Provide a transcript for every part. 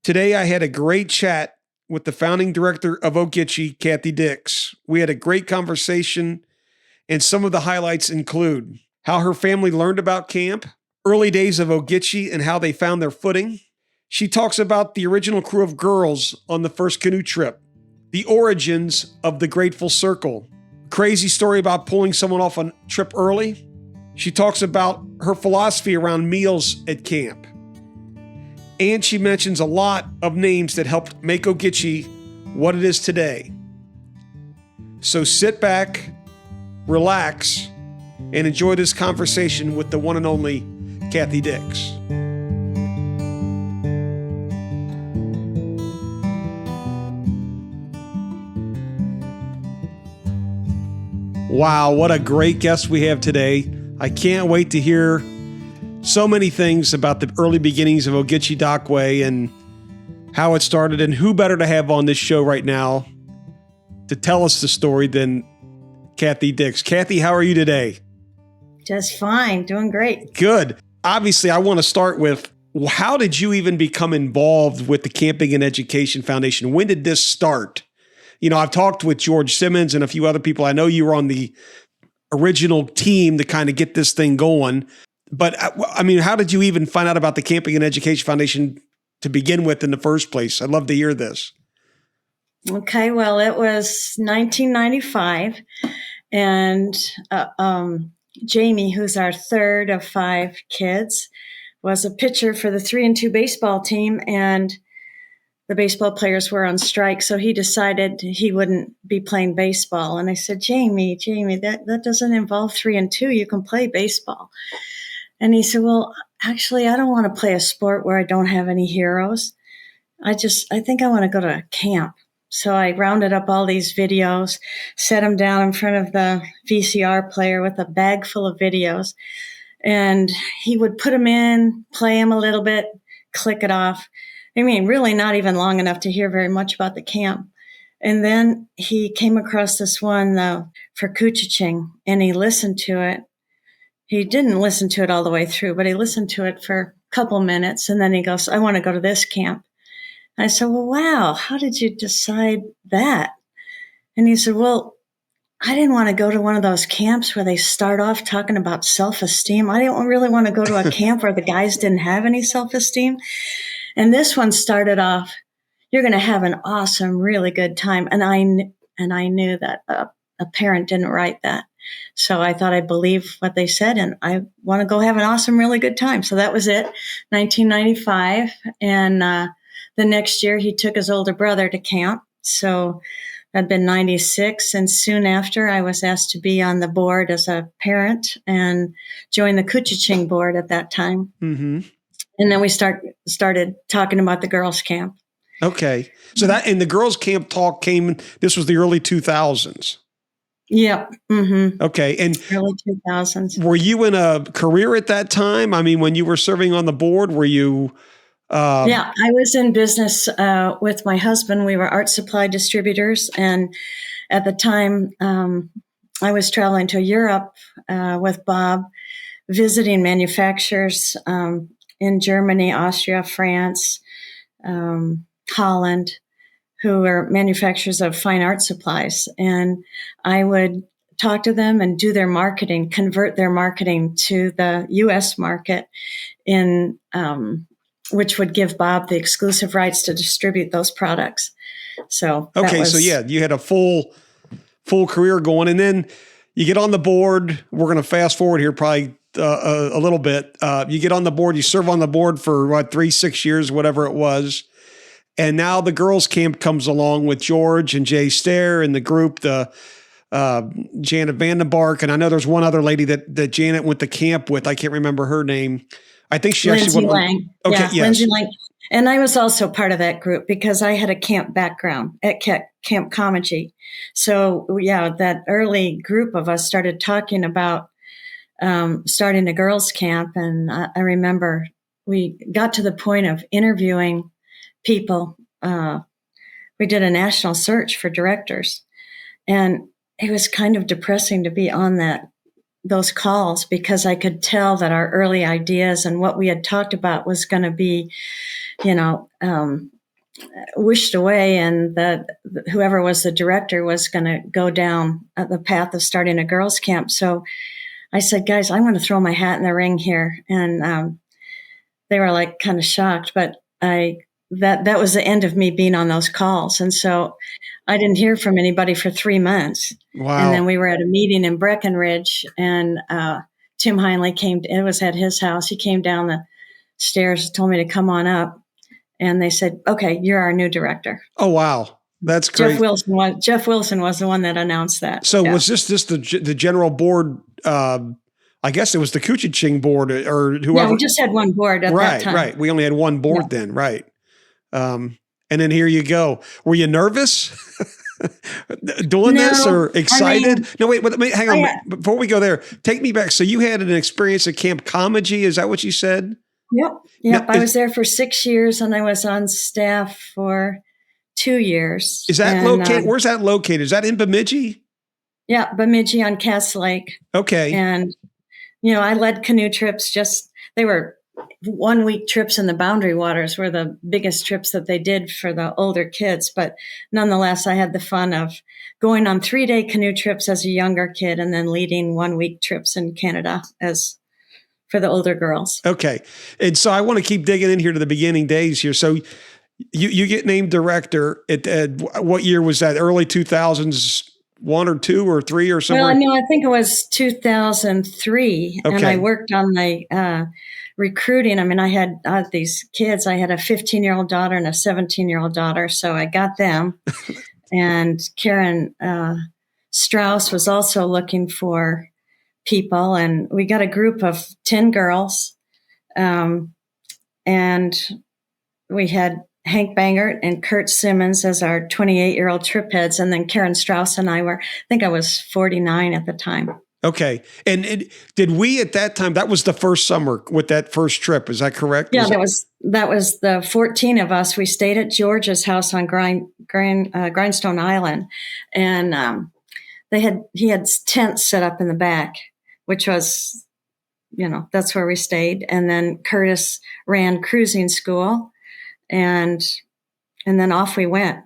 Today, I had a great chat with the founding director of Ogichi, Kathy Dix. We had a great conversation, and some of the highlights include how her family learned about camp, early days of Ogichi and how they found their footing. She talks about the original crew of girls on the first canoe trip, the origins of the Grateful Circle, crazy story about pulling someone off a trip early. She talks about her philosophy around meals at camp. And she mentions a lot of names that helped make Ogichi what it is today. So sit back, relax, and enjoy this conversation with the one and only Kathy Dix. Wow, what a great guest we have today. I can't wait to hear so many things about the early beginnings of Ogichi Dockway and how it started, and who better to have on this show right now to tell us the story than Kathy Dix. Kathy, how are you today? Just fine. Doing great. Good. Obviously, I want to start with, how did you even become involved with the Camping and Education Foundation? When did this start? You know, I've talked with George Simmons and a few other people. I know you were on the original team to kind of get this thing going. But I mean, how did you even find out about the Camping and Education Foundation to begin with in the first place? I'd love to hear this. Okay, well, it was 1995, and Jamie, who's our third of 5 kids, was a pitcher for the 3-2 baseball team, and the baseball players were on strike, so he decided he wouldn't be playing baseball. And I said, Jamie, that doesn't involve 3-2. You can play baseball. And he said, well, actually, I don't want to play a sport where I don't have any heroes. I think I want to go to camp. So I rounded up all these videos, set them down in front of the VCR player with a bag full of videos. And he would put them in, play them a little bit, click it off. I mean, really not even long enough to hear very much about the camp. And then he came across this one for Kuchiching, and he listened to it. He didn't listen to it all the way through, but he listened to it for a couple minutes, and then he goes, I want to go to this camp. And I said, well, wow, how did you decide that? And he said, well, I didn't want to go to one of those camps where they start off talking about self-esteem. I didn't really want to go to a camp where the guys didn't have any self-esteem. And this one started off, you're going to have an awesome, really good time. And I knew that a parent didn't write that. So I thought I'd believe what they said, and I want to go have an awesome, really good time. So that was it, 1995. And the next year, he took his older brother to camp. So that'd been 96. And soon after, I was asked to be on the board as a parent and join the Kuchiching board at that time. Mm-hmm. And then we started talking about the girls' camp. Okay. So and the girls' camp talk this was the early 2000s. Yep. Mm-hmm. Okay. And early 2000s. Were you in a career at that time? I mean, when you were serving on the board, were you? Yeah, I was in business with my husband. We were art supply distributors. And at the time, I was traveling to Europe with Bob, visiting manufacturers in Germany, Austria, France, Holland, who were manufacturers of fine art supplies. And I would talk to them and do their marketing, convert their marketing to the U.S. market, which would give Bob the exclusive rights to distribute those products. So so yeah, you had a full career going, and then you get on the board. We're going to fast forward here probably a little bit. You get on the board, you serve on the board for 3-6 years, whatever it was. And now the girls' camp comes along with George and Jay Stair and the group, the Janet Vandenbark. And I know there's one other lady that Janet went to camp with. I can't remember her name. I think she Lindsay actually went. Lang. Okay, yeah, yes. Lindsay Lang. And I was also part of that group because I had a camp background at Camp Comanche. So yeah, that early group of us started talking about starting a girls' camp. And I remember we got to the point of interviewing people. We did a national search for directors, and it was kind of depressing to be on those calls because I could tell that our early ideas and what we had talked about was going to be wished away, and that whoever was the director was going to go down the path of starting a girls' camp. So I said, guys, I'm going to throw my hat in the ring here. And they were like kind of shocked, but that was the end of me being on those calls. And so I didn't hear from anybody for 3 months. Wow. And then we were at a meeting in Breckenridge, and Tim Heinley came. It was at his house. He came down the stairs, told me to come on up. And they said, okay, you're our new director. Oh, wow. That's great. Jeff Wilson was the one that announced that. So was this the general board? I guess it was the Kuchiching board or whoever. Yeah, we just had one board at that time. Right. We only had one board then. Right. And then here you go. Were you nervous doing this or excited? No, wait, but hang on. Before we go there, take me back. So you had an experience at Camp Comigy. Is that what you said? Yep. Now, I was there for 6 years, and I was on staff for 2 years. Is that located? Where's that located? Is that in Bemidji? Yeah, Bemidji on Cass Lake. Okay. And, I led canoe trips. They were 1 week trips in the Boundary Waters were the biggest trips that they did for the older kids. But nonetheless, I had the fun of going on 3-day canoe trips as a younger kid and then leading 1 week trips in Canada for the older girls. Okay. And so I want to keep digging in here to the beginning days here. So you get named director at what year was that? Early 2000s, 1 or 2 or 3 or something? Well, I think it was 2003. Okay. And I worked on the recruiting. I had these kids. I had a 15-year-old daughter and a 17-year-old daughter. So I got them. And Karen Strauss was also looking for people, and we got a group of 10 girls, and we had Hank Bangert and Kurt Simmons as our 28-year-old trip heads, and then Karen Strauss and I I was 49 at the time. Okay. And did we at that time, that was the first summer with that first trip, is that correct? Yeah, that was the 14 of us. We stayed at George's house on Grindstone Island, and he had tents set up in the back, which was, that's where we stayed. And then Curtis ran cruising school, and then off we went.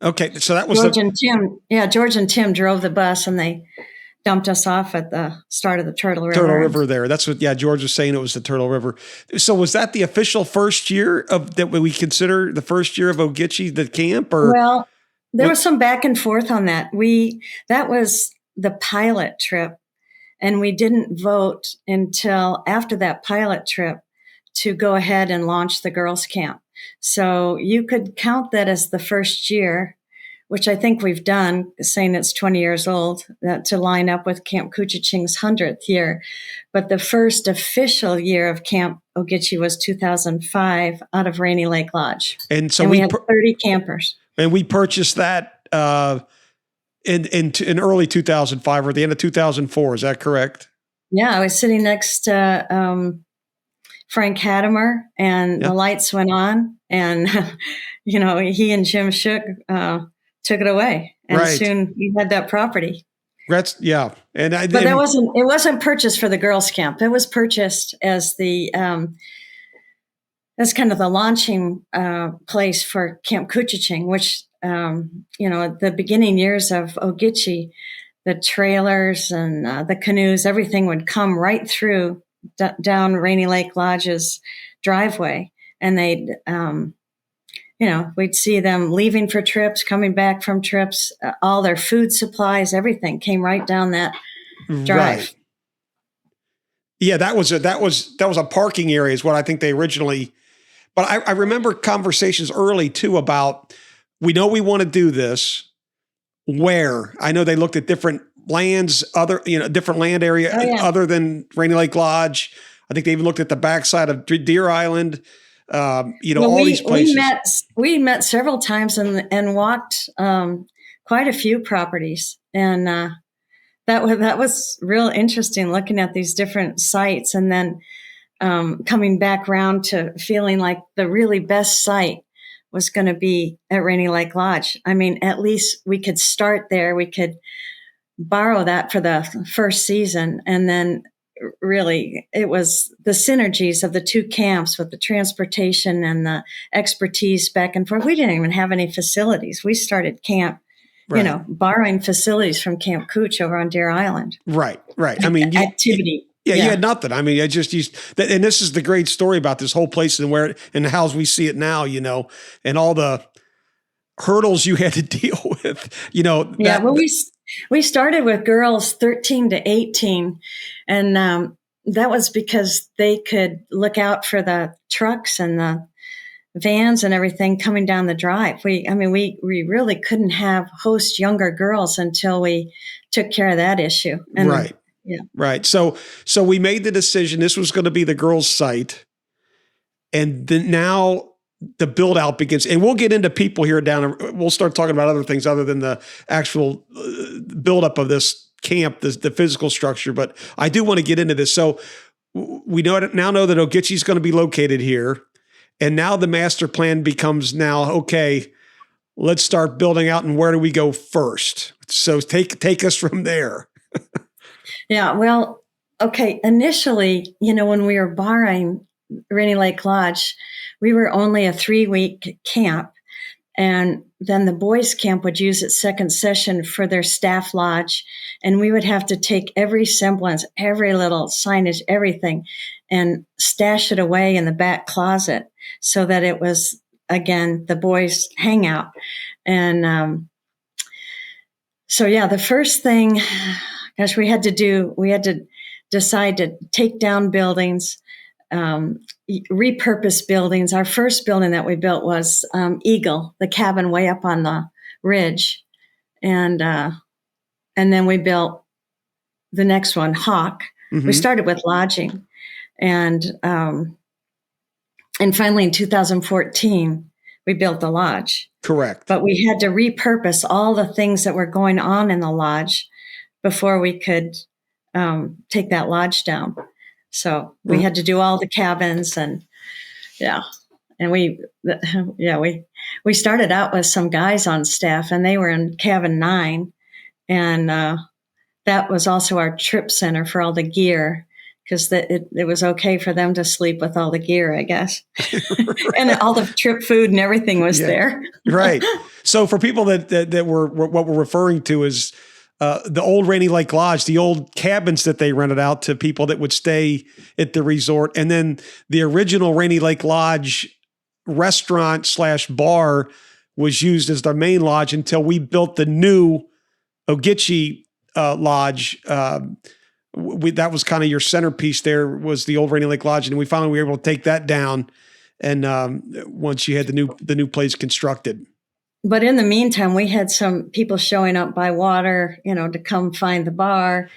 Okay. So that was George and Tim drove the bus, and they dumped us off at the start of the Turtle River. Turtle River there. That's what, George was saying, it was the Turtle River. So was that the official first year that we consider the first year of Ogichi, the camp? Or well, there was some back and forth on that. That was the pilot trip, and we didn't vote until after that pilot trip to go ahead and launch the girls' camp. So you could count that as the first year, which I think we've done, saying it's 20 years old, to line up with Camp Kuchiching's 100th year. But the first official year of Camp Ogichi was 2005 out of Rainy Lake Lodge. And so we had 30 campers. And we purchased that in early 2005 or the end of 2004. Is that correct? Yeah, I was sitting next to Frank Hattemer, and the lights went on, and he and Jim Shook took it away, and soon we had that property. But it wasn't purchased for the girls' camp. It was purchased as as kind of the launching place for Camp Kuchiching, which at the beginning years of Ogichi, the trailers and the canoes, everything would come right through down Rainy Lake Lodge's driveway, and they'd we'd see them leaving for trips, coming back from trips, all their food supplies, everything came right down that drive. Right. Yeah, that was a parking area is what I think they originally, but I remember conversations early too about, we know we want to do this. Where? I know they looked at different lands, different land area other than Rainy Lake Lodge. I think they even looked at the backside of Deer Island. All these places. We met several times and walked quite a few properties, and that was real interesting looking at these different sites, and then coming back around to feeling like the really best site was going to be at Rainy Lake Lodge. At least we could start there. We could borrow that for the first season, and then really, it was the synergies of the two camps with the transportation and the expertise back and forth. We didn't even have any facilities. We started camp, Right. borrowing facilities from Camp Cooch over on Deer Island. Right. I mean, Activity. you had nothing. I mean, I just used that. And this is the great story about this whole place and how we see it now, and all the hurdles you had to deal with, Well, we started with girls 13 to 18, and that was because they could look out for the trucks and the vans and everything coming down the drive. We really couldn't host younger girls until we took care of that issue. And right. Yeah. Right. So we made the decision this was going to be the girls' site, and then now the build out begins, and we'll get into people here down. We'll start talking about other things other than the actual build up of this camp, the physical structure. But I do want to get into this. So we now know that Ogichi is going to be located here, and now the master plan becomes okay. Let's start building out, and where do we go first? So take us from there. Yeah. Well, okay. Initially, when we were borrowing Rainy Lake Lodge, we were only a 3-week camp. And then the boys' camp would use its second session for their staff lodge. And we would have to take every semblance, every little signage, everything, and stash it away in the back closet so that it was, again, the boys' hangout. And the first thing, we had to decide to take down buildings, repurpose buildings. Our first building that we built was Eagle, the cabin way up on the ridge. And then we built the next one, Hawk. Mm-hmm. We started with lodging. And finally in 2014, we built the lodge. Correct. But we had to repurpose all the things that were going on in the lodge before we could take that lodge down. So we had to do all the cabins and we started out with some guys on staff, and they were in cabin 9. And that was also our trip center for all the gear, because it was okay for them to sleep with all the gear, I guess. And all the trip food and everything was there. Right. So for people that were what we're referring to is the old Rainy Lake Lodge, the old cabins that they rented out to people that would stay at the resort. And then the original Rainy Lake Lodge restaurant/bar was used as their main lodge until we built the new Ogichi lodge. That was kind of your centerpiece there, was the old Rainy Lake Lodge. And we finally were able to take that down. And once you had the new place constructed. But in the meantime, we had some people showing up by water, to come find the bar.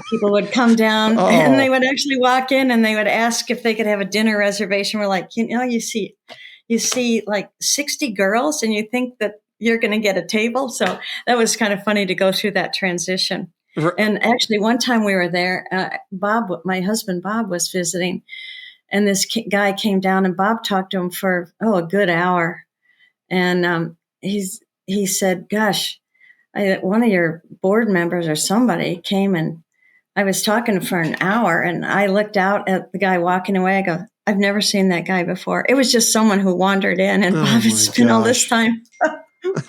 People would come down and they would actually walk in and they would ask if they could have a dinner reservation. We're like, you see like 60 girls and you think that you're going to get a table. So that was kind of funny to go through that transition. And actually one time we were there, Bob, my husband, Bob, was visiting, and this guy came down and Bob talked to him for, a good hour. And, he said, gosh, one of your board members or somebody came and I was talking for an hour, and I looked out at the guy walking away. I go, I've never seen that guy before. It was just someone who wandered in, and Bob had spent all this time.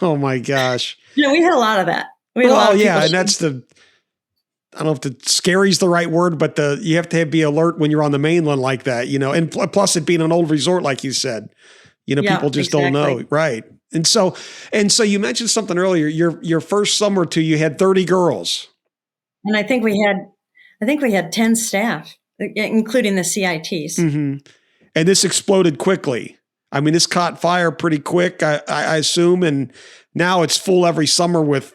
Oh my gosh. We had a lot of that. And that's I don't know if the scary is the right word, but you have to be alert when you're on the mainland like that, and plus it being an old resort, like you said, people just don't know. Right. And so you mentioned something earlier, your first summer or two, you had 30 girls. And I think we had 10 staff, including the CITs. Mm-hmm. And this exploded quickly. I mean, this caught fire pretty quick, I assume. And now it's full every summer with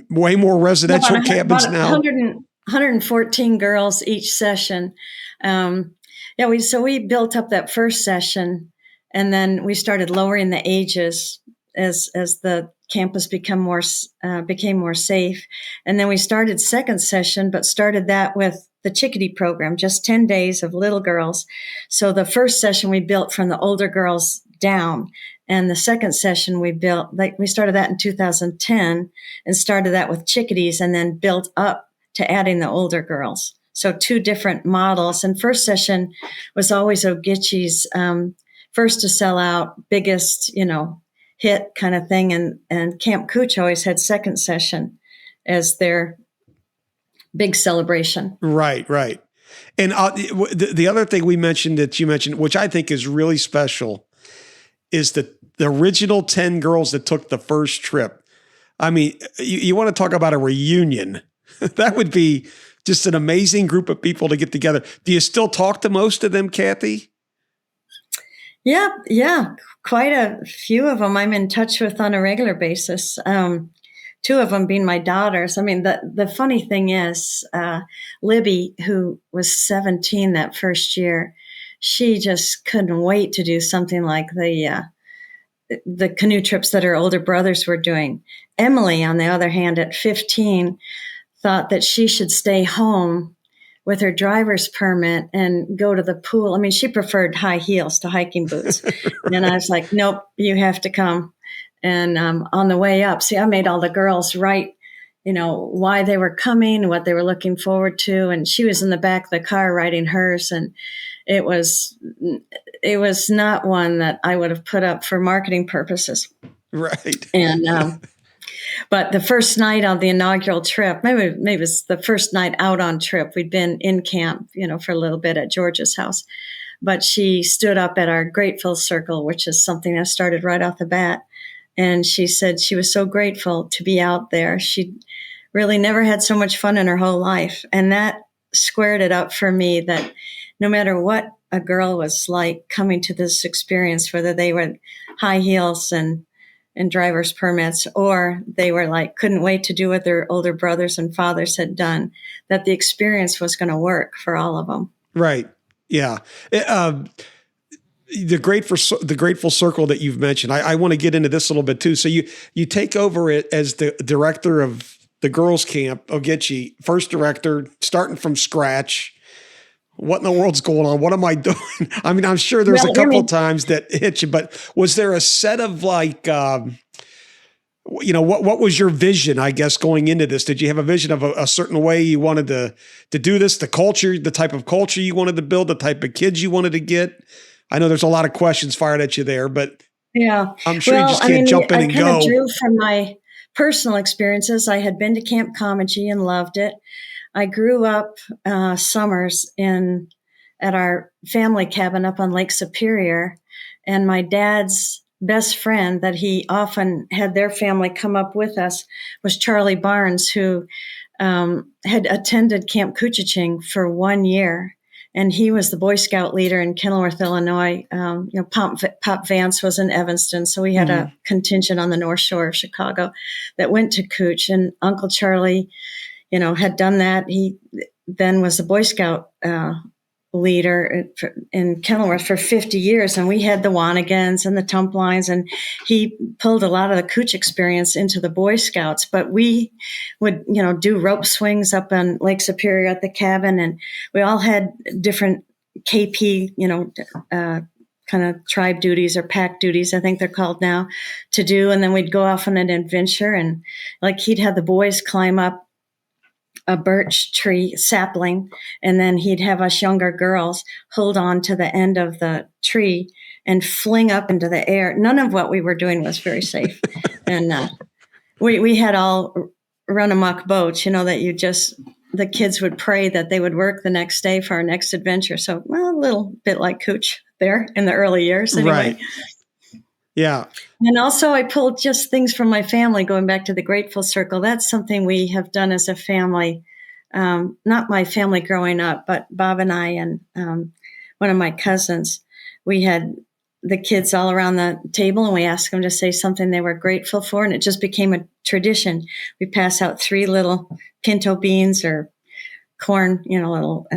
way more residential cabins now. 114 girls each session. We built up that first session, and then we started lowering the ages as the campus became more safe. And then we started second session, but started that with the Chickadee program, just 10 days of little girls. So the first session we built from the older girls down, and the second session we started that in 2010 and started that with Chickadees, and then built up to adding the older girls. So 2 different models. And first session was always Ogichi's first to sell out, biggest, hit kind of thing. And Camp Cooch always had second session as their big celebration. Right. And the other thing you mentioned, which I think is really special, is the original 10 girls that took the first trip. I mean, you want to talk about a reunion. That would be just an amazing group of people to get together. Do you still talk to most of them, Kathy? Yeah. Quite a few of them I'm in touch with on a regular basis. 2 of them being my daughters. I mean, the funny thing is, Libby, who was 17 that first year, she just couldn't wait to do something like the canoe trips that her older brothers were doing. Emily, on the other hand, at 15, thought that she should stay home with her driver's permit and go to the pool. I mean, she preferred high heels to hiking boots. Right. And I was like, nope, you have to come. And on the way up, I made all the girls write, why they were coming, what they were looking forward to. And she was in the back of the car writing hers. And it was not one that I would have put up for marketing purposes. Right. And, but the first night on the inaugural trip, maybe it was the first night out on trip, we'd been in camp, for a little bit at George's house. But she stood up at our grateful circle, which is something I started right off the bat. And she said she was so grateful to be out there. She really never had so much fun in her whole life. And that squared it up for me that no matter what a girl was like coming to this experience, whether they were high heels and driver's permits, or they were like, couldn't wait to do what their older brothers and fathers had done, that the experience was going to work for all of them. Right. Yeah. The grateful circle that you've mentioned, I want to get into this a little bit too. So you take over it as the director of the girls' camp, Ogichi, first director, starting from scratch. What in the world's going on? What am I doing? I mean, I'm sure there's a couple times that hit you, but was there a set of like, what was your vision, I guess, going into this? Did you have a vision of a certain way you wanted to do this, the culture, the type of culture you wanted to build, the type of kids you wanted to get? I know there's a lot of questions fired at you there, but yeah, I'm sure you just can't jump in and go. I kind of drew from my personal experiences. I had been to Camp Ogichi and loved it. I grew up summers at our family cabin up on Lake Superior, and my dad's best friend that he often had their family come up with us was Charlie Barnes, who had attended Camp Kuchiching for 1 year. And he was the Boy Scout leader in Kenilworth, Illinois. Pop Vance was in Evanston. So we had a contingent on the North Shore of Chicago that went to Cooch. And Uncle Charlie, had done that. He then was the Boy Scout leader in Kenilworth for 50 years. And we had the Wanigans and the Tumplines. And he pulled a lot of the Cooch experience into the Boy Scouts. But we would, do rope swings up on Lake Superior at the cabin. And we all had different KP, kind of tribe duties or pack duties, I think they're called now, to do. And then we'd go off on an adventure. And like he'd have the boys climb up a birch tree sapling, and then he'd have us younger girls hold on to the end of the tree and fling up into the air. None of what we were doing was very safe. And we had all run amok boats, that the kids would pray that they would work the next day for our next adventure. So, a little bit like Cooch there in the early years anyway. Right. Yeah. And also I pulled just things from my family, going back to the grateful circle. That's something we have done as a family. Not my family growing up, but Bob and I and one of my cousins, we had the kids all around the table and we asked them to say something they were grateful for. And it just became a tradition. We pass out 3 little pinto beans or corn, little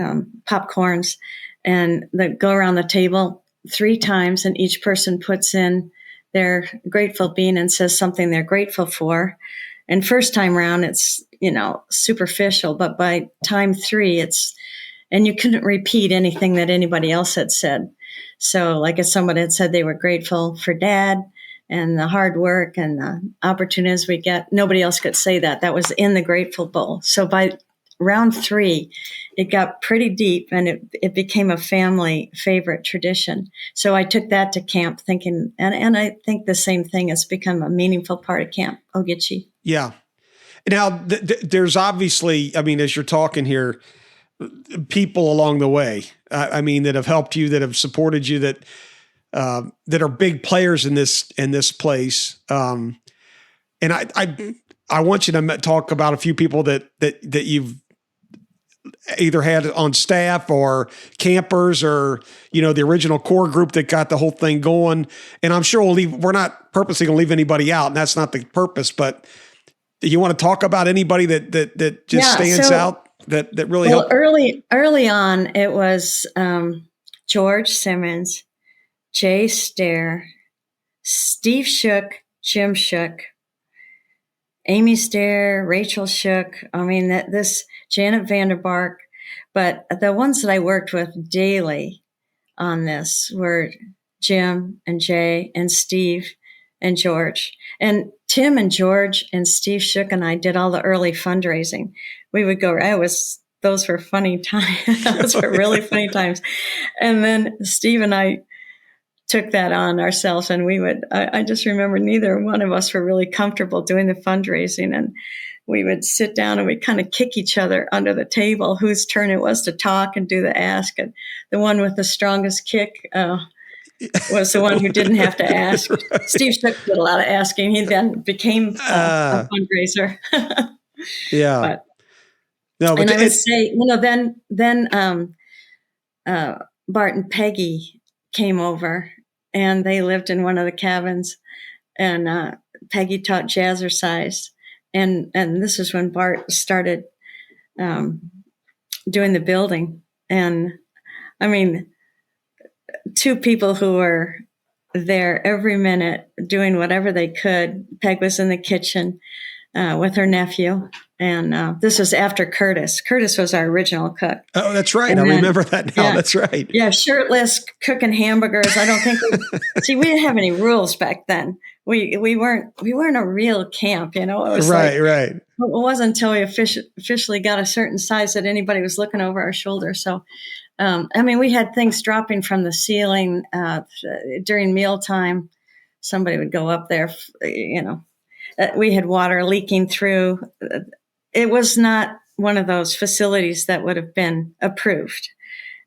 popcorns, and they go around the table 3 times, and each person puts in their grateful bean and says something they're grateful for. And first time around, it's, superficial, but by time 3, and you couldn't repeat anything that anybody else had said. So like if someone had said they were grateful for Dad and the hard work and the opportunities we get, nobody else could say that. That was in the grateful bowl. So by round 3, it got pretty deep, and it became a family favorite tradition. So I took that to camp thinking, and I think the same thing has become a meaningful part of Camp Ogichi. Yeah. Now, there's obviously, I mean, as you're talking here, people along the way, I mean, that have helped you, that have supported you, that are big players in this place. And I want you to talk about a few people that you've either had on staff or campers, or, the original core group that got the whole thing going. And I'm sure we're not purposely going to leave anybody out, and that's not the purpose, but you want to talk about anybody that just stands out that really helped? Early on, it was George Simmons, Jay Stair, Steve Shook, Jim Shook, Amy Stair, Rachel Shook. I mean, this Janet Vanderbark. But the ones that I worked with daily on this were Jim and Jay and Steve and George. And Tim and George and Steve Shook and I did all the early fundraising. We would go, those were funny times. Those were really funny times. And then Steve and I took that on ourselves, and I just remember neither one of us were really comfortable doing the fundraising, and we would sit down and we'd kind of kick each other under the table whose turn it was to talk and do the ask. And the one with the strongest kick was the one who didn't have to ask. Right. Steve Shook did a lot of asking. He then became a fundraiser. Yeah. And I would say, then Bart and Peggy came over, and they lived in one of the cabins, and Peggy taught jazzercise. And this is when Bart started doing the building. And I mean, two people who were there every minute doing whatever they could. Peg was in the kitchen with her nephew. And this was after Curtis. Curtis was our original cook. Oh, that's right. I remember that now. Yeah, that's right. Yeah, shirtless, cooking hamburgers. I don't think we didn't have any rules back then. We weren't a real camp, It was right. It wasn't until we officially got a certain size that anybody was looking over our shoulder. So, we had things dropping from the ceiling during mealtime. Somebody would go up there, we had water leaking through. It was not one of those facilities that would have been approved,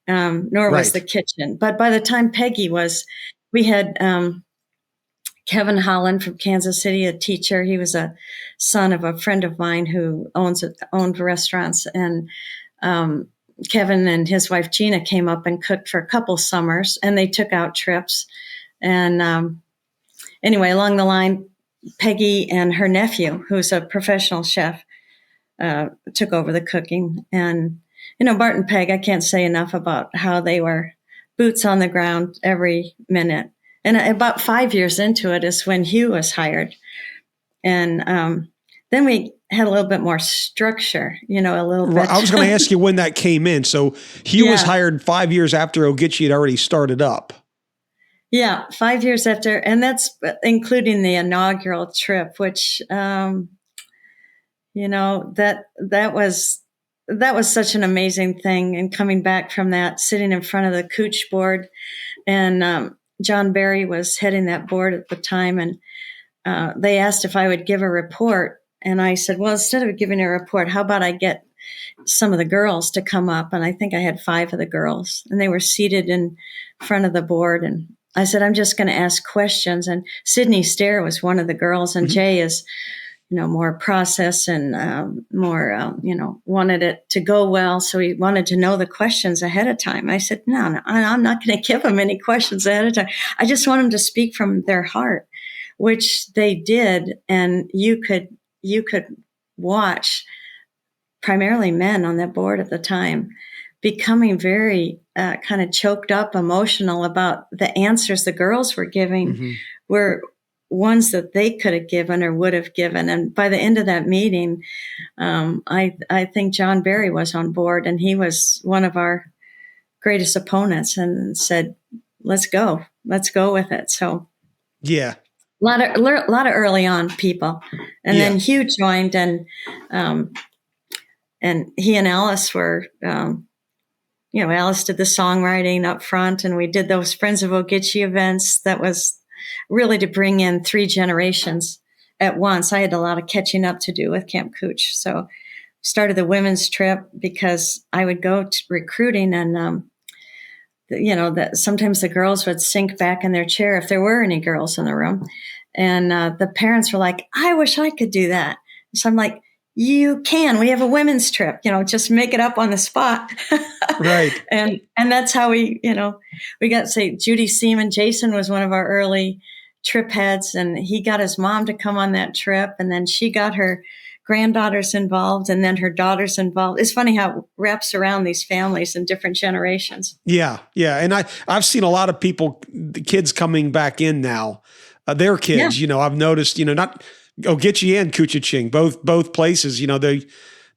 nor was the kitchen. But by the time Peggy we had Kevin Holland from Kansas City, a teacher. He was a son of a friend of mine who owned restaurants. And Kevin and his wife Gina came up and cooked for a couple summers, and they took out trips. And anyway, along the line, Peggy and her nephew, who's a professional chef, took over the cooking. And, Bart and Peg, I can't say enough about how they were boots on the ground every minute. And about 5 years into it is when Hugh was hired. And then we had a little bit more structure, a little bit. I was going to ask you when that came in. So Hugh was hired 5 years after Ogichi had already started up. Yeah, 5 years after. And that's including the inaugural trip, which, that was such an amazing thing. And coming back from that, sitting in front of the Cooch board, and John Barry was heading that board at the time, and they asked if I would give a report. And I said, well, instead of giving a report, how about I get some of the girls to come up? And I think I had 5 of the girls, and they were seated in front of the board. And I said, I'm just going to ask questions. And Sydney Stair was one of the girls, and Jay is, more process and more, wanted it to go well. So he wanted to know the questions ahead of time. I said, no, I'm not going to give them any questions ahead of time. I just want them to speak from their heart, which they did. And you could watch primarily men on that board at the time becoming very kind of choked up, emotional about the answers the girls were giving were ones that they could have given or would have given. And by the end of that meeting, I think John Barry was on board, and he was one of our greatest opponents, and said, let's go with it. So yeah, a lot of early on people. And then Hugh joined, and and he and Alice were, Alice did the songwriting up front, and we did those Friends of Ogichi events. That was really to bring in 3 generations at once. I had a lot of catching up to do with Camp Cooch. So started the women's trip because I would go to recruiting, and that sometimes the girls would sink back in their chair if there were any girls in the room. And the parents were like, I wish I could do that. So I'm like, you can. We have a women's trip, just make it up on the spot. Right. And that's how we got, say, Judy Seaman. Jason was one of our early trip heads, and he got his mom to come on that trip. And then she got her granddaughters involved, and then her daughters involved. It's funny how it wraps around these families in different generations. Yeah. Yeah. And I've seen a lot of people, the kids coming back in now, their kids, I've noticed, not Ogichi and Kuchiching, both places,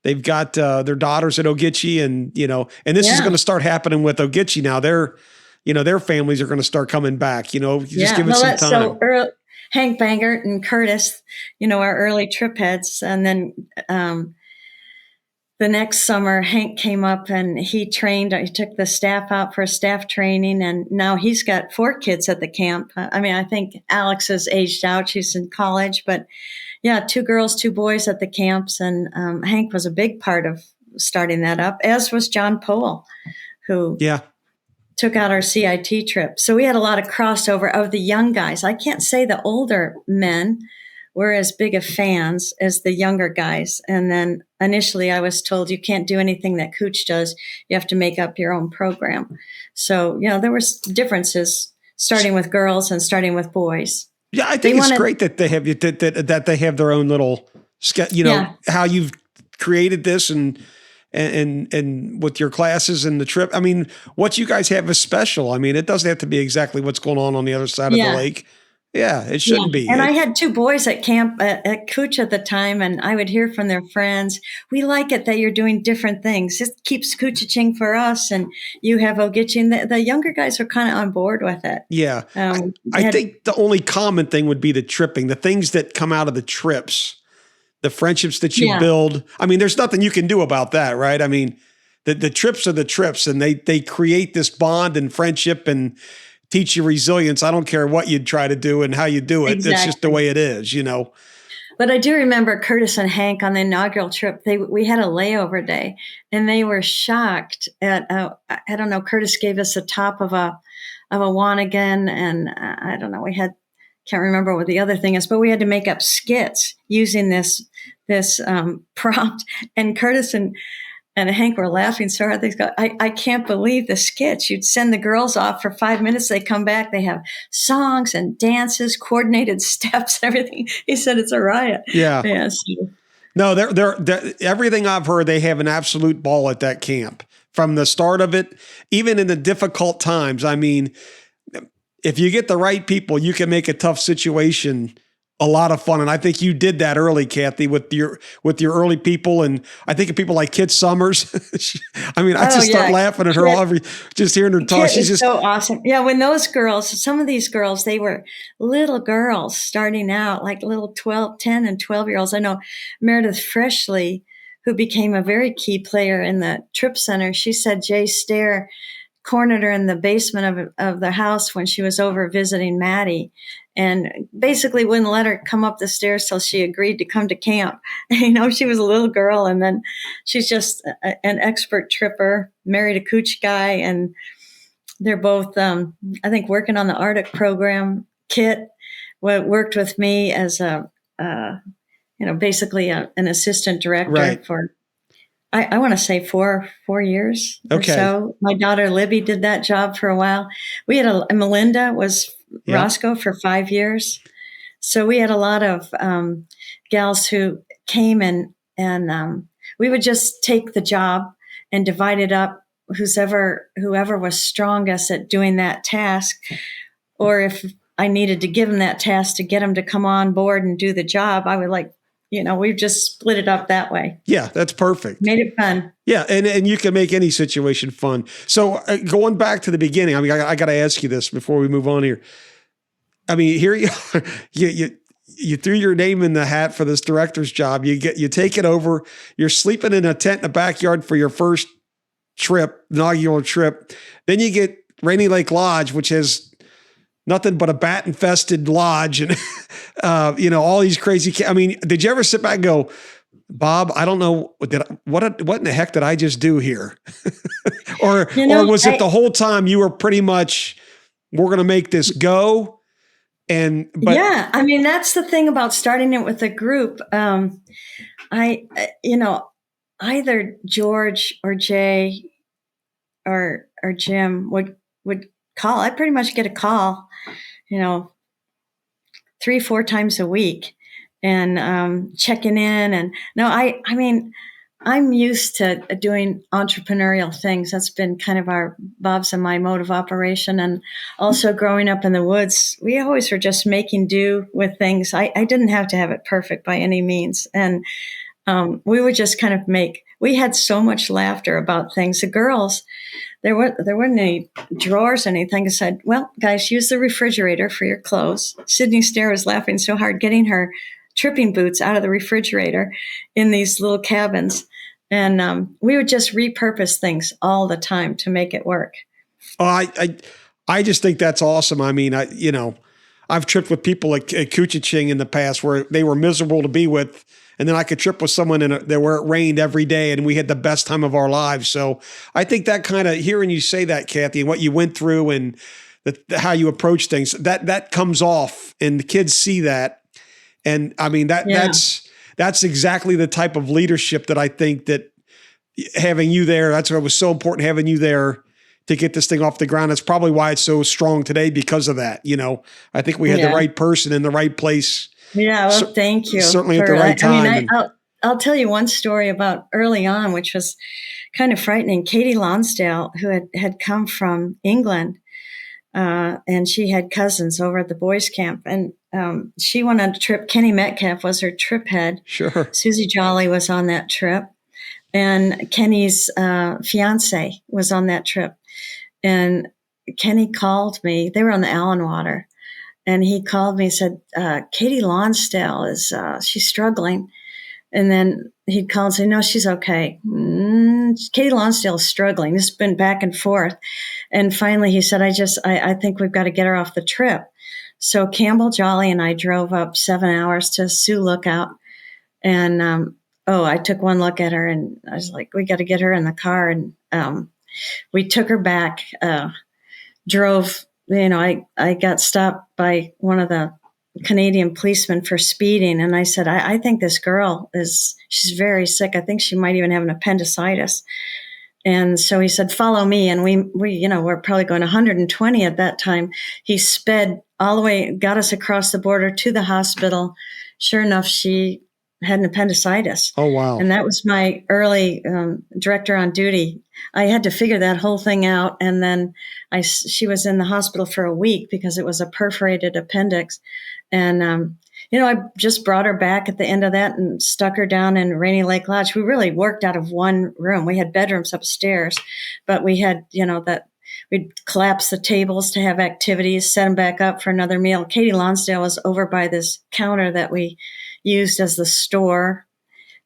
they've got their daughters at Ogichi, and this is going to start happening with Ogichi now. Their families are going to start coming back, just give it some time. So Hank Bangert and Curtis, our early trip heads. And then the next summer, Hank came up and he took the staff out for a staff training, and now he's got 4 kids at the camp. I think Alex has aged out. She's in college, but 2 girls, 2 boys at the camps. And Hank was a big part of starting that up, as was John Powell, who took out our CIT trip. So we had a lot of crossover of the young guys. I can't say the older men were as big of fans as the younger guys. And then initially I was told, you can't do anything that Cooch does. You have to make up your own program. So, there was differences starting with girls and starting with boys. Yeah, I think it's great that they have that they have their own little, how you've created this and with your classes and the trip. What you guys have is special. It doesn't have to be exactly what's going on the other side of the lake. Yeah, it shouldn't be. And I had 2 boys at camp at Cooch at the time, and I would hear from their friends, we like it that you're doing different things. It keeps Cooching for us, and you have Ogichi. And the younger guys are kind of on board with it. Yeah. I think the only common thing would be the tripping, the things that come out of the trips, the friendships that you build. There's nothing you can do about that, right? The trips are the trips, and they create this bond and friendship and teach you resilience. I don't care what you'd try to do and how you do it. Exactly. It's just the way it is, But I do remember Curtis and Hank on the inaugural trip. We had a layover day, and they were shocked at. I don't know. Curtis gave us the top of a Wanigan, and I don't know. Can't remember what the other thing is, but we had to make up skits using this prompt. And Curtis and Hank were laughing so hard. They go, I can't believe the skits. You'd send the girls off for 5 minutes. They come back. They have songs and dances, coordinated steps, everything. He said it's a riot. Yeah. Yes. No, they're everything I've heard, they have an absolute ball at that camp from the start of it, even in the difficult times. If you get the right people, you can make a tough situation a lot of fun. And I think you did that early, Kathy, with your early people. And I think of people like Kit Summers. Start laughing at her just hearing her talk. She's just so awesome. Yeah. When some of these girls, they were little girls starting out, like little 10 and 12-year-olds. I know Meredith Freshley, who became a very key player in the trip center. She said Jay Stair cornered her in the basement of the house when she was over visiting Maddie, and basically wouldn't let her come up the stairs till she agreed to come to camp. She was a little girl, and then she's just an expert tripper, married a Cooch guy, and they're both, I think, working on the Arctic program. Kit worked with me as basically an assistant director for, I want to say 4 years or so. My daughter Libby did that job for a while. We had Melinda was Roscoe for 5 years. So we had a lot of gals who came and we would just take the job and divide it up. Whoever was strongest at doing that task, or if I needed to give them that task to get them to come on board and do the job, I would we've just split it up that way. Yeah, that's perfect. Made it fun. Yeah, and you can make any situation fun. So going back to the beginning, I got to ask you this before we move on here. Here you are. you threw your name in the hat for this director's job. You take it over. You're sleeping in a tent in the backyard for your first trip, inaugural trip. Then you get Rainy Lake Lodge, which has nothing but a bat infested lodge and, all these crazy. I mean, did you ever sit back and go, Bob, I don't know, what in the heck did I just do here? or was it the whole time you were pretty much, we're going to make this go? Yeah, I mean, that's the thing about starting it with a group. Either George or Jay or Jim would call. I pretty much get a call, 3-4 times a week, and checking in. And no, I mean, I'm used to doing entrepreneurial things. That's been kind of Bob's and my mode of operation. And also growing up in the woods, we always were just making do with things. I didn't have to have it perfect by any means. And we would just kind of we had so much laughter about things. The girls, there weren't any drawers or anything. I said, well, guys, use the refrigerator for your clothes. Sydney Stair was laughing so hard getting her tripping boots out of the refrigerator in these little cabins. And we would just repurpose things all the time to make it work. Oh, I just think that's awesome. I mean, I've tripped with people at Ogichi in the past where they were miserable to be with. And then I could trip with someone where it rained every day and we had the best time of our lives. So I think that kind of, hearing you say that, Kathy, and what you went through and how you approach things, that comes off and the kids see that. And I mean, that's exactly the type of leadership that I think that having you there, that's why it was so important having you there to get this thing off the ground. That's probably why it's so strong today because of that. I think we had the right person in the right place. Yeah. Well, thank you. Certainly at the right time. I mean, I'll tell you one story about early on, which was kind of frightening. Katie Lonsdale, who had come from England, and she had cousins over at the boys' camp, and she went on a trip. Kenny Metcalf was her trip head. Sure. Susie Jolly was on that trip, and Kenny's fiance was on that trip. And Kenny called me. They were on the Allen Water, and he called me and said, "Katie Lonsdale she's struggling." And then he'd call and say, "No, she's okay. Katie Lonsdale's struggling." It's been back and forth. And finally he said, I think we've got to get her off the trip. So Campbell Jolly and I drove up 7 hours to Sioux Lookout. And, I took one look at her and I was like, we got to get her in the car. And we took her back, drove, I got stopped by one of the Canadian policemen for speeding. And I said, I think this girl she's very sick. I think she might even have an appendicitis. And so he said, follow me. And we're probably going 120 at that time. He sped all the way, got us across the border to the hospital. Sure enough, she had an appendicitis. Oh, wow. And that was my early director on duty. I had to figure that whole thing out. And then she was in the hospital for a week because it was a perforated appendix. And, I just brought her back at the end of that and stuck her down in Rainy Lake Lodge. We really worked out of one room. We had bedrooms upstairs, but we had, that we'd collapse the tables to have activities, set them back up for another meal. Katie Lonsdale was over by this counter that we used as the store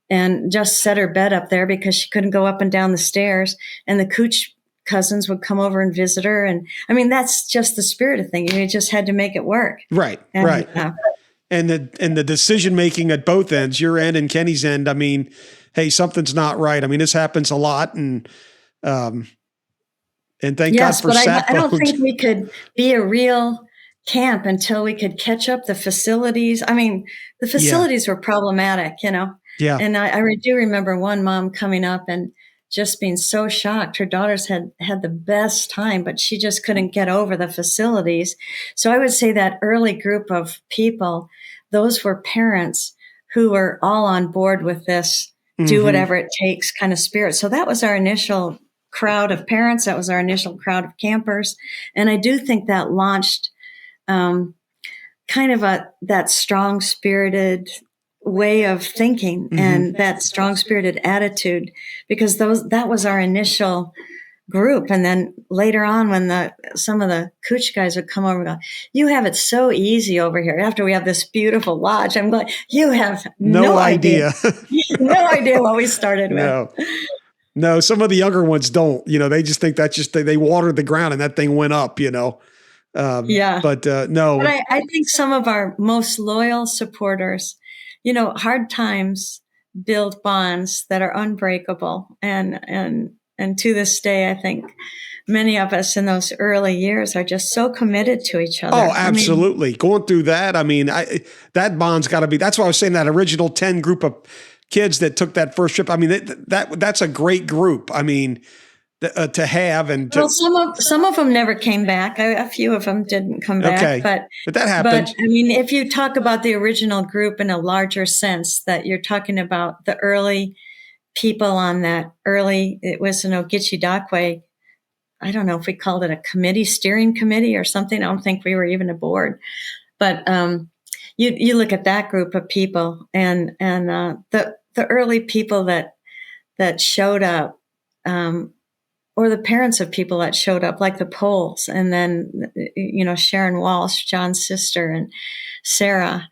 and just set her bed up there because she couldn't go up and down the stairs. And the Cooch cousins would come over and visit her. And I mean, that's just the spirit of things. You just had to make it work. Right. Right. And the decision making at both ends, your end and Kenny's end. I mean, hey, something's not right. I mean, this happens a lot, and thank God for SAP. I don't think we could be a real camp until we could catch up the facilities. I mean, the facilities were problematic, Yeah. And I do remember one mom coming up and just being so shocked. Her daughters had the best time, but she just couldn't get over the facilities. So I would say that early group of people, those were parents who were all on board with this, do whatever it takes kind of spirit. So that was our initial crowd of parents. That was our initial crowd of campers. And I do think that launched kind of that strong spirited way of thinking and that strong spirited attitude, because that was our initial group. And then later on, when some of the Cooch guys would come over and go, "You have it so easy over here. After we have this beautiful lodge," I'm going, "You have no idea, no idea what we started with." No, some of the younger ones don't. They just think that's just they watered the ground and that thing went up. Yeah. But no. But I think some of our most loyal supporters, hard times build bonds that are unbreakable. And to this day, I think many of us in those early years are just so committed to each other. Oh, absolutely. Going through that, that bond's got to be, that's why I was saying that original 10 group of kids that took that first trip. That's a great group. To have and well, some of them never came back. A few of them didn't come back. Okay. But that happened. But if you talk about the original group in a larger sense, that you're talking about the early people on that it was an Ogichi Dockway. I don't know if we called it a steering committee or something. I don't think we were even a board. But you look at that group of people and the early people that showed up. Or the parents of people that showed up, like the Poles, and then, Sharon Walsh, John's sister, and Sarah.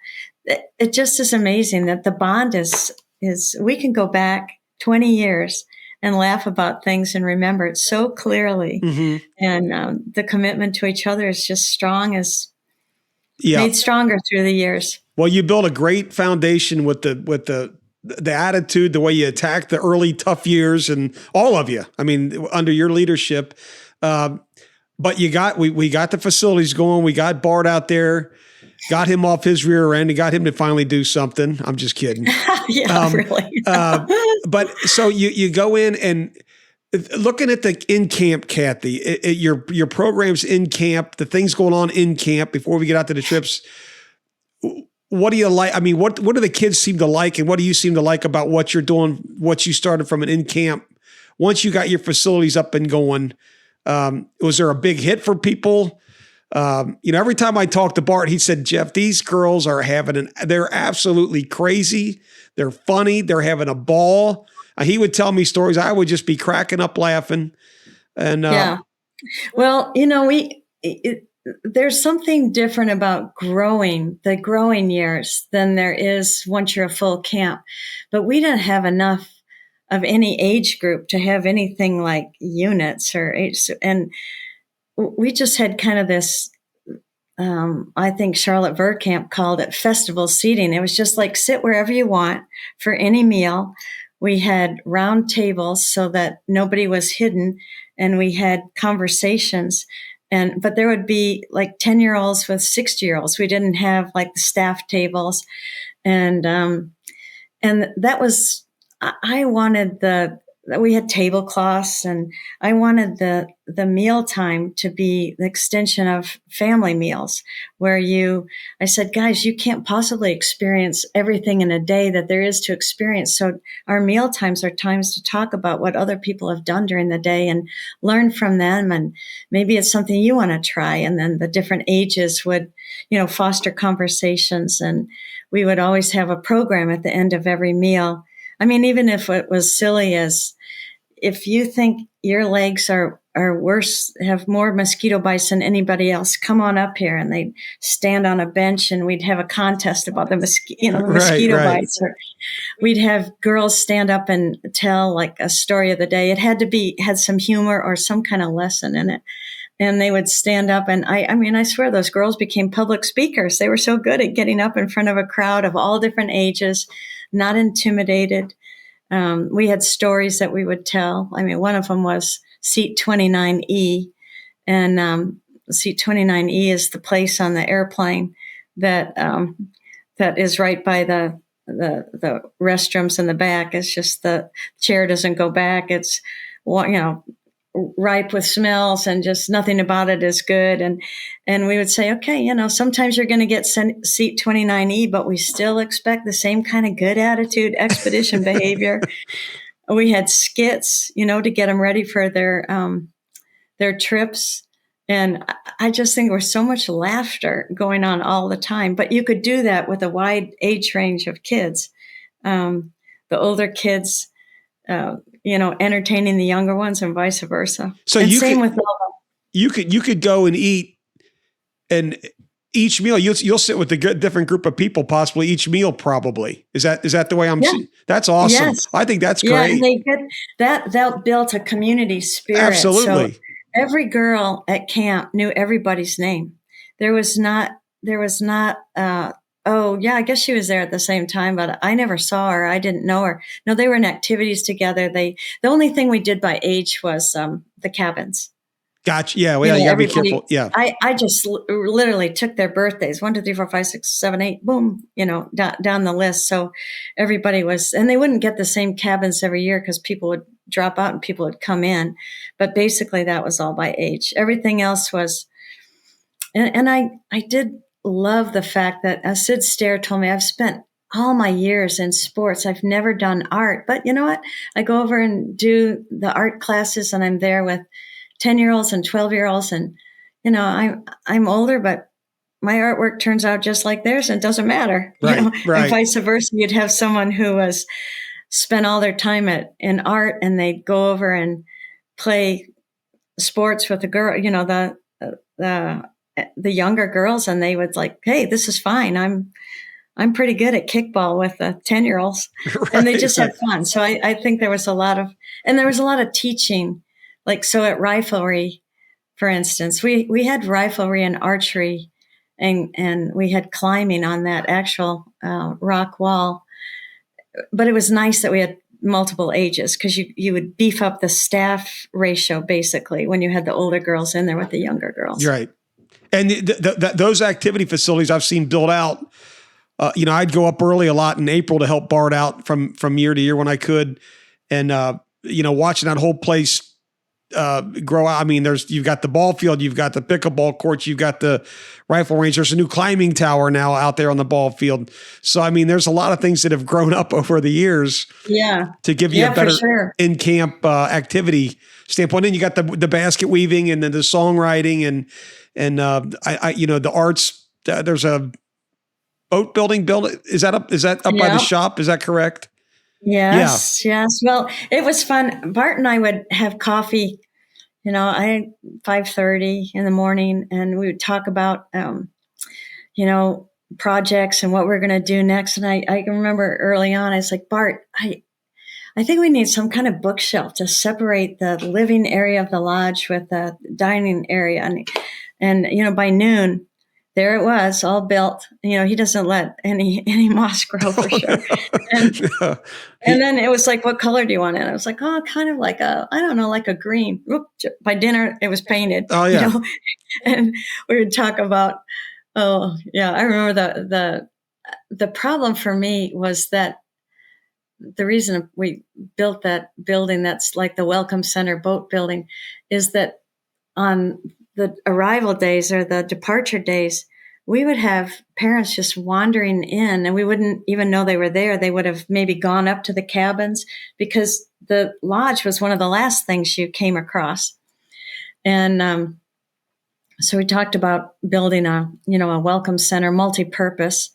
It just is amazing that the bond is we can go back 20 years and laugh about things and remember it so clearly. Mm-hmm. And the commitment to each other is just made stronger through the years. Well, you built a great foundation with the attitude, the way you attacked the early tough years, and all of you. Under your leadership. But we got the facilities going. We got Bart out there, got him off his rear end, and got him to finally do something. I'm just kidding. Really. But so you go in and looking at the in camp, Kathy, your programs in camp, the things going on in camp before we get out to the trips. What do you like? What do the kids seem to like, and what do you seem to like about what you're doing, what you started from an in-camp? Once you got your facilities up and going, was there a big hit for people? Every time I talked to Bart, he said, "Jeff, these girls are they're absolutely crazy. They're funny. They're having a ball." He would tell me stories. I would just be cracking up laughing. And yeah. Well, there's something different about the growing years than there is once you're a full camp. But we didn't have enough of any age group to have anything like units or age. And we just had kind of this, I think Charlotte Verkamp called it festival seating. It was just like sit wherever you want for any meal. We had round tables so that nobody was hidden, and we had conversations. But there would be like 10-year-olds with 60-year-olds. We didn't have like the staff tables. And that was, I wanted we had tablecloths, and I wanted the meal time to be the extension of family meals where I said, guys, you can't possibly experience everything in a day that there is to experience. So our meal times are times to talk about what other people have done during the day and learn from them. And maybe it's something you want to try. And then the different ages would, foster conversations. And we would always have a program at the end of every meal. Even if it was silly as if you think your legs are worse, have more mosquito bites than anybody else, come on up here. And they'd stand on a bench and we'd have a contest about the mosquito bites. Or we'd have girls stand up and tell like a story of the day. It had some humor or some kind of lesson in it. And they would stand up, and I swear those girls became public speakers. They were so good at getting up in front of a crowd of all different ages, not intimidated. We had stories that we would tell. One of them was Seat 29E, and Seat 29E is the place on the airplane that is right by the restrooms in the back. It's just the chair doesn't go back. It's ripe with smells, and just nothing about it is good. And we would say, okay, sometimes you're going to get seat 29E, but we still expect the same kind of good attitude, expedition behavior. We had skits, to get them ready for their trips. And I just think there was so much laughter going on all the time, but you could do that with a wide age range of kids. The older kids, entertaining the younger ones and vice versa. So and you same could, with all you could go and eat, and each meal you'll sit with a different group of people, possibly each meal. Probably is that the way I'm yeah. seeing? That's awesome. Yes. I think that's Yeah, great. and they get that built a community spirit. So Absolutely. every girl at camp knew everybody's name. There was not, oh yeah, I guess she was there at the same time, but I never saw her. I didn't know her. No, they were in activities together. The only thing we did by age was the cabins. Gotcha. Yeah. Well, you gotta be careful. Yeah. I just literally took their birthdays, 1, 2, 3, 4, 5, 6, 7, 8, boom, down the list. So everybody was, and they wouldn't get the same cabins every year because people would drop out and people would come in. But basically that was all by age. Everything else was, and I did love the fact that Sid Stair told me I've spent all my years in sports. I've never done art, but you know what? I go over and do the art classes and I'm there with 10-year-olds and 12-year-olds. And, I'm older, but my artwork turns out just like theirs and it doesn't matter, Right. And vice versa. You'd have someone who was spent all their time in art and they'd go over and play sports with the girl, the younger girls. And they would like, hey, this is fine. I'm pretty good at kickball with the 10-year-olds and they just had fun. So I think there was a lot of teaching. Like, so at riflery, for instance, we had riflery and archery and we had climbing on that actual rock wall. But it was nice that we had multiple ages because you would beef up the staff ratio basically when you had the older girls in there with the younger girls. Right. And those activity facilities I've seen built out, I'd go up early a lot in April to help Bart out from year to year when I could. And, watching that whole place grow out. I mean, you've got the ball field, you've got the pickleball courts, you've got the rifle range. There's a new climbing tower now out there on the ball field. So, I mean, there's a lot of things that have grown up over the years. Yeah. To give you a better in-camp activity standpoint. And you got the basket weaving and then the songwriting and the arts. There's a boat building. Is that up by the shop? Is that correct? Yes. Yeah. Yes. Well, it was fun. Bart and I would have coffee, 5:30 in the morning, and we would talk about, projects and what we're going to do next. And I can remember early on, I was like, Bart, I think we need some kind of bookshelf to separate the living area of the lodge with the dining area. And by noon, there it was, all built. He doesn't let any moss grow for sure. And then it was like, what color do you want it? I was like, oh, kind of like like a green. By dinner, it was painted. Oh, yeah. And we would talk about, oh, yeah, I remember the problem for me was that the reason we built that building that's like the Welcome Center boat building is that on the arrival days or the departure days, we would have parents just wandering in and we wouldn't even know they were there. They would have maybe gone up to the cabins because the lodge was one of the last things you came across. And so we talked about building a welcome center, multi-purpose.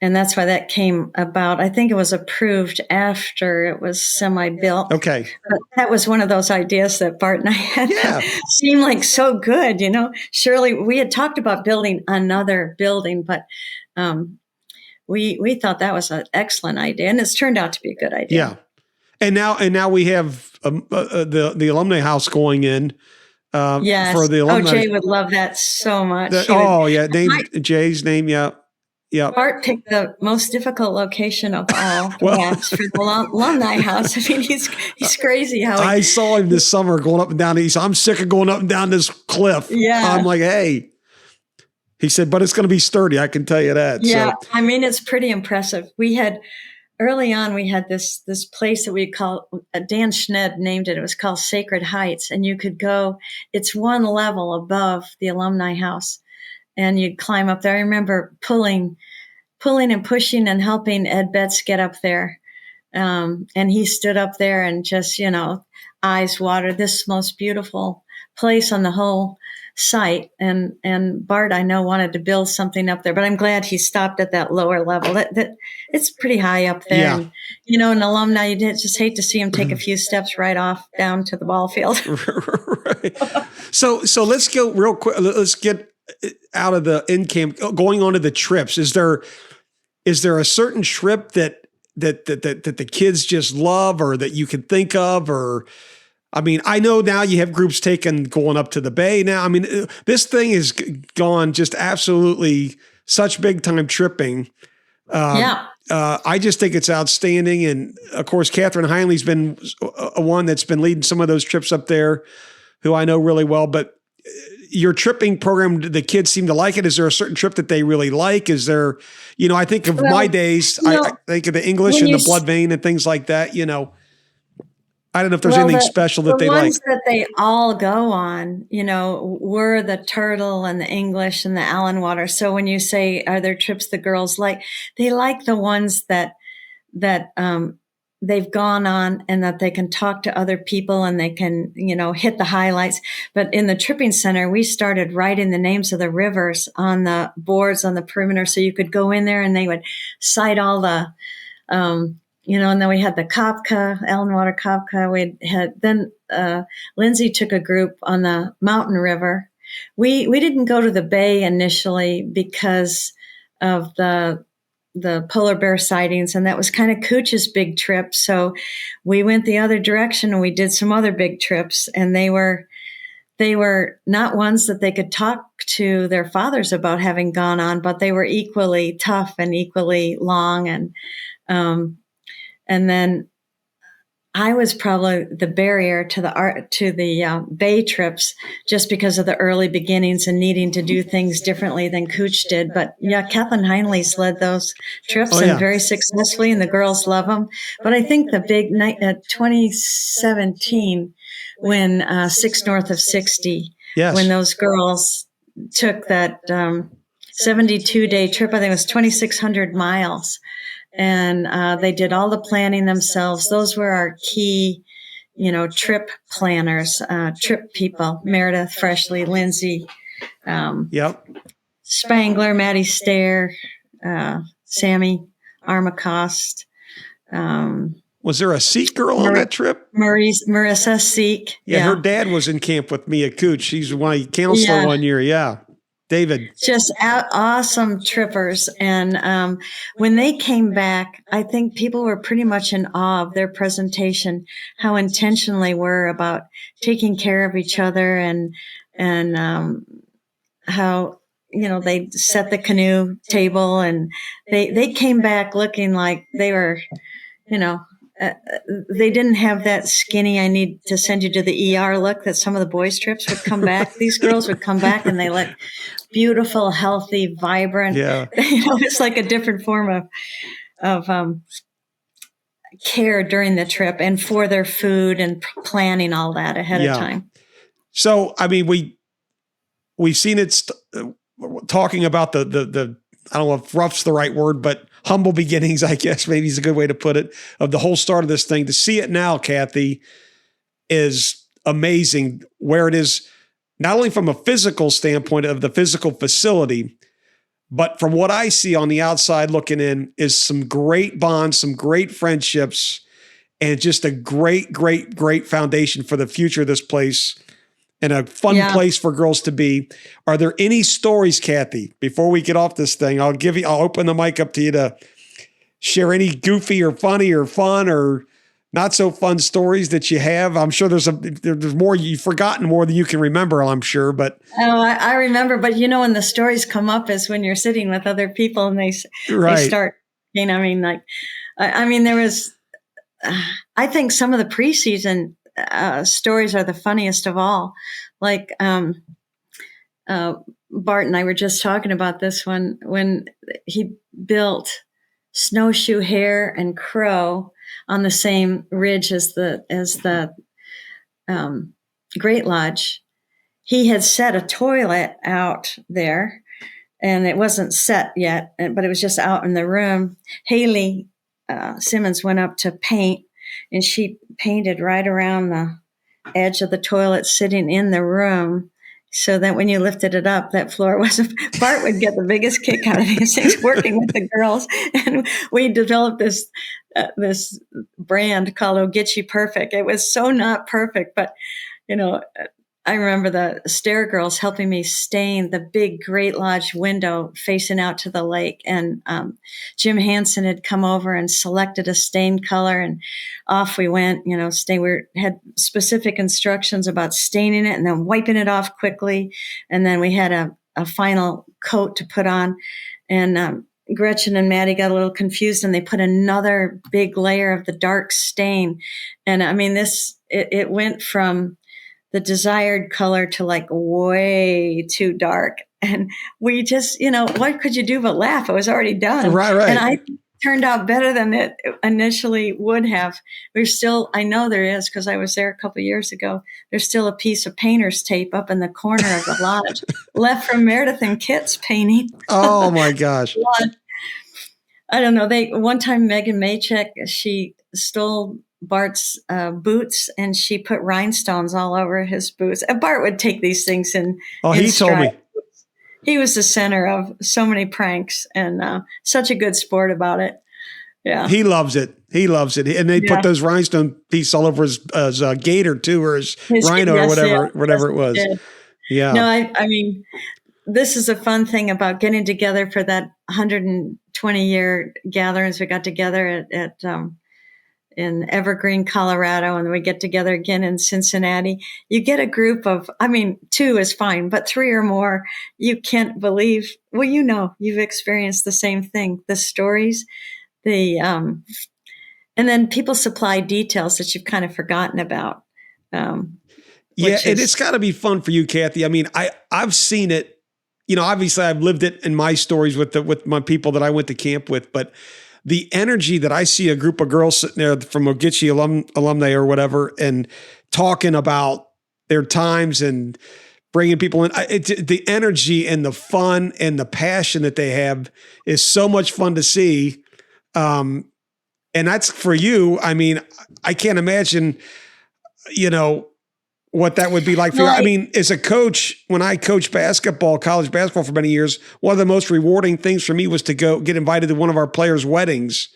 And that's why that came about. I think it was approved after it was semi-built. Okay. But that was one of those ideas that Bart and I had. Yeah. Seemed like so good, Surely we had talked about building another building, but we thought that was an excellent idea, and it's turned out to be a good idea. Yeah. And now we have the alumni house going in. Yes. For the alumni. Jay would love that so much. Jay's name. Yeah. Yeah. Bart picked the most difficult location of all, perhaps, for the alumni house. I mean, he's crazy I saw him this summer going up and down. I'm sick of going up and down this cliff. Yeah. I'm like, hey. He said, but it's going to be sturdy. I can tell you that. Yeah. So. I mean, it's pretty impressive. Early on, we had this place that we call, Dan Schned named it. It was called Sacred Heights. And you could go, it's one level above the alumni house. And you'd climb up there. I remember pulling and pushing and helping Ed Betts get up there. And he stood up there and just, eyes watered, this most beautiful place on the whole site. And Bart, I know, wanted to build something up there, but I'm glad he stopped at that lower level. That it's pretty high up there. Yeah. And, an alumni, you just hate to see him take a few steps right off down to the ball field. Right. So let's go real quick. Let's get out of the in camp, going on to the trips. Is there a certain trip that the kids just love, or that you can think of? Or, I mean, I know now you have groups going up to the Bay now. I mean, this thing has gone just absolutely such big time tripping. Yeah. I just think it's outstanding. And of course, Catherine Heinley's been a one that's been leading some of those trips up there, who I know really well. But your tripping program, the kids seem to like it. Is there a certain trip that they really like? Is there, I think of my days, I think of the English and the blood vein and things like that. I don't know if there's anything special that they like. The ones that they all go on, were the Turtle and the English and the Allen Water. So when you say, are there trips the girls like, they like the ones that they've gone on, and that they can talk to other people and they can, hit the highlights. But in the tripping center, we started writing the names of the rivers on the boards on the perimeter. So you could go in there and they would cite all the, and then we had the Kopka, Allen Water Kopka. Then Lindsay took a group on the Mountain River. We didn't go to the Bay initially because of the polar bear sightings, and that was kind of Cooch's big trip. So we went the other direction and we did some other big trips, and they were not ones that they could talk to their fathers about having gone on, but they were equally tough and equally long. And then I was probably the barrier to the Bay trips, just because of the early beginnings and needing to do things differently than Cooch did. But yeah, Kathleen Heinley's led those trips and very successfully, and the girls love them. But I think the big night at 2017, when 6 North of 60, when those girls took that 72-day trip, I think it was 2,600 miles. And they did all the planning themselves. Those were our key, trip planners, trip people: Meredith Freshley, Lindsay, Spangler, Maddie Stair, Sammy Armacost. Was there a Seek girl on that trip? Marissa Seek. Yeah, her dad was in camp with me at Cooch. He's my counselor one year. Yeah. David. Just awesome trippers. And when they came back, I think people were pretty much in awe of their presentation, how intentional they were about taking care of each other, and how, they set the canoe table, and they came back looking like they were, they didn't have that skinny, I need to send you to the ER look that some of the boys' trips would come back. These girls would come back and they look beautiful, healthy, vibrant. Yeah. It's like a different form of care during the trip, and for their food and planning all that ahead of time. So, I mean, we've seen it talking about the I don't know if rough's the right word, but humble beginnings, I guess maybe is a good way to put it, of the whole start of this thing. To see it now, Kathy, is amazing where it is, not only from a physical standpoint of the physical facility, but from what I see on the outside looking in is some great bonds, some great friendships, and just a great, great, great foundation for the future of this place, and a fun place for girls to be. Are there any stories, Kathy, before we get off this thing? I'll open the mic up to you to share any goofy or funny or fun or not so fun stories that you have. I'm sure there's more, you've forgotten more than you can remember, I'm sure, but. Oh, I remember, but when the stories come up is when you're sitting with other people and they start, there was, I think some of the preseason stories are the funniest of all. Like Bart and I were just talking about this one when he built Snowshoe Hare and Crow on the same ridge as the Great Lodge. He had set a toilet out there, and it wasn't set yet, but it was just out in the room. Haley Simmons went up to paint, and she painted right around edge of the toilet sitting in the room, so that when you lifted it up, that floor wasn't. Bart would get the biggest kick out of these things working with the girls, and we developed this brand called Ogichi Perfect. It was so not perfect, but I remember the stair girls helping me stain the big Great Lodge window facing out to the lake. And Jim Hansen had come over and selected a stain color, and off we went. We had specific instructions about staining it and then wiping it off quickly. And then we had a final coat to put on. And Gretchen and Maddie got a little confused, and they put another big layer of the dark stain. And I mean, it went from the desired color to like way too dark. And we just, what could you do but laugh? It was already done. Right. And I turned out better than it initially would have. I know there is, because I was there a couple of years ago, there's still a piece of painter's tape up in the corner of the lodge left from Meredith and Kit's painting. Oh my gosh. I don't know. One time Megan Maychek, she stole Bart's boots, and she put rhinestones all over his boots. Bart would take these things in. Oh, he told me. He was the center of so many pranks, and such a good sport about it. Yeah. He loves it. And they put those rhinestone pieces all over his gator too, or his rhino, or whatever it was. Yeah. No, I mean, this is a fun thing about getting together for that 120-year gatherings. We got together at in Evergreen, Colorado, and we get together again in Cincinnati. You get a group of, two is fine, but 3 or more, you can't believe. Well, you've experienced the same thing. The stories, and then people supply details that you've kind of forgotten about. And it's got to be fun for you, Kathy. I mean, I've seen it. Obviously, I've lived it in my stories with my people that I went to camp with, but the energy that I see a group of girls sitting there from Ogichi alumni or whatever, and talking about their times and bringing people in, the energy and the fun and the passion that they have is so much fun to see. And that's for you. I mean, I can't imagine, what that would be like for you. I mean, as a coach, when I coached college basketball for many years, one of the most rewarding things for me was to go get invited to one of our players' weddings.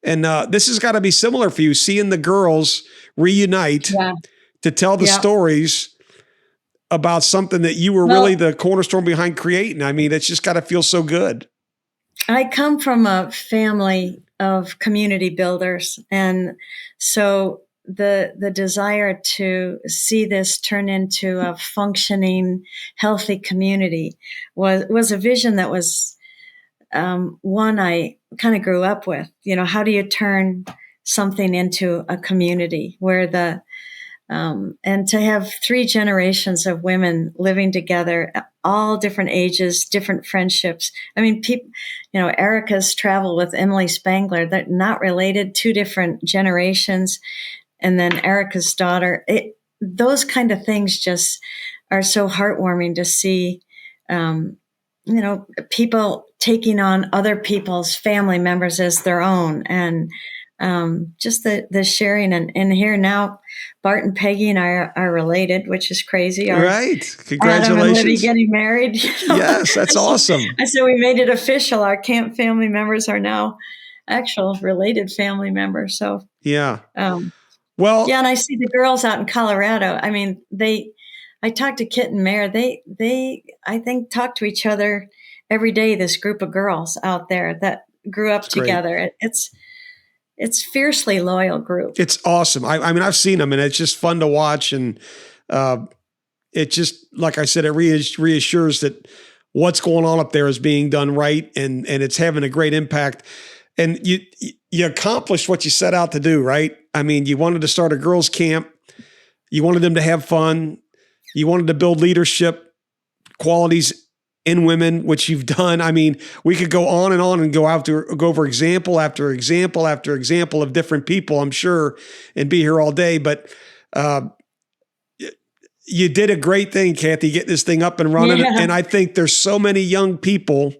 And this has got to be similar for you, seeing the girls reunite to tell the stories about something that you were really the cornerstone behind creating. I mean, it's just got to feel so good. I come from a family of community builders. And so the desire to see this turn into a functioning, healthy community was a vision that was one I kind of grew up with. How do you turn something into a community where and to have 3 generations of women living together, all different ages, different friendships. I mean, people, Erica's traveled with Emily Spangler. They're not related, 2 different generations. And then Erica's daughter, those kind of things just are so heartwarming to see, people taking on other people's family members as their own. And just the sharing. And here now, Bart and Peggy and I are related, which is crazy. Right. Congratulations. Adam and Libby getting married. Yes, that's awesome. I said we made it official. Our camp family members are now actual related family members. So, yeah. Well, yeah, and I see the girls out in Colorado. I mean, I talk to Kit and Mare. They I think talk to each other every day. This group of girls out there that grew up together. It's fiercely loyal group. It's awesome. I mean, I've seen them, and it's just fun to watch. And it just, like I said, it reassures that what's going on up there is being done right, and it's having a great impact. And you accomplished what you set out to do, right? I mean, you wanted to start a girls' camp. You wanted them to have fun. You wanted to build leadership qualities in women, which you've done. I mean, we could go on and go over example after example after example of different people, I'm sure, and be here all day. But you did a great thing, Kathy, getting this thing up and running. Yeah. And I think there's so many young people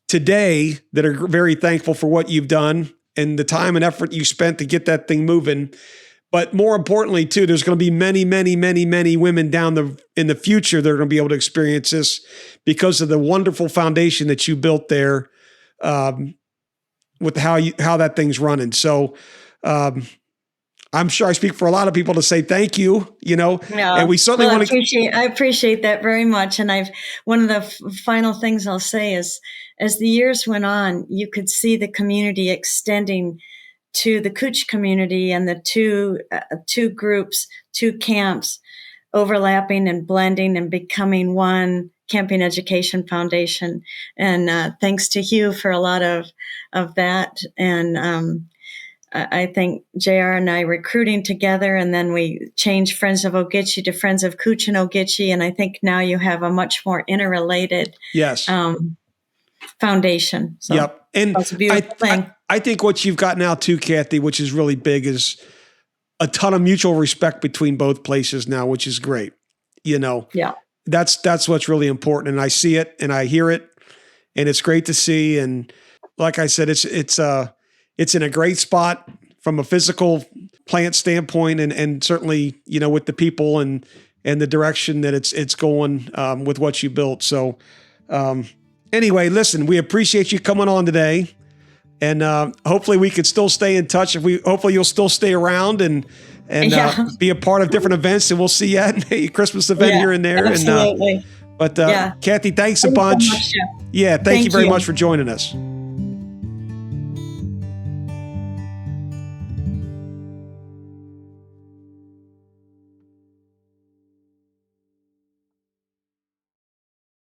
today that are very thankful for what you've done and the time and effort you spent to get that thing moving. But more importantly, too, there's going to be many, many, many, many women in the future that are going to be able to experience this because of the wonderful foundation that you built there, with how that thing's running. So, I'm sure I speak for a lot of people to say thank you, and we certainly want to. I appreciate that very much. And one of the final things I'll say is, as the years went on, you could see the community extending to the Cooch community, and the two groups, two camps, overlapping and blending and becoming one Camping Education Foundation. And thanks to Hugh for a lot of that. And I think JR and I recruiting together, and then we changed Friends of Ogichi to Friends of Cooch and Ogichi. And I think now you have a much more interrelated foundation. So yep. And that's a beautiful thing. I think what you've got now too, Kathy, which is really big, is a ton of mutual respect between both places now, which is great. Yeah. That's what's really important. And I see it and I hear it, and it's great to see. And like I said, it's in a great spot from a physical plant standpoint, and certainly, with the people and the direction that it's going, with what you built. So, anyway, listen, we appreciate you coming on today, and hopefully we could still stay in touch. Hopefully you'll still stay around and be a part of different events, and we'll see you at a Christmas event here and there. Absolutely. Kathy, thanks a bunch. So much, thank you very much for joining us.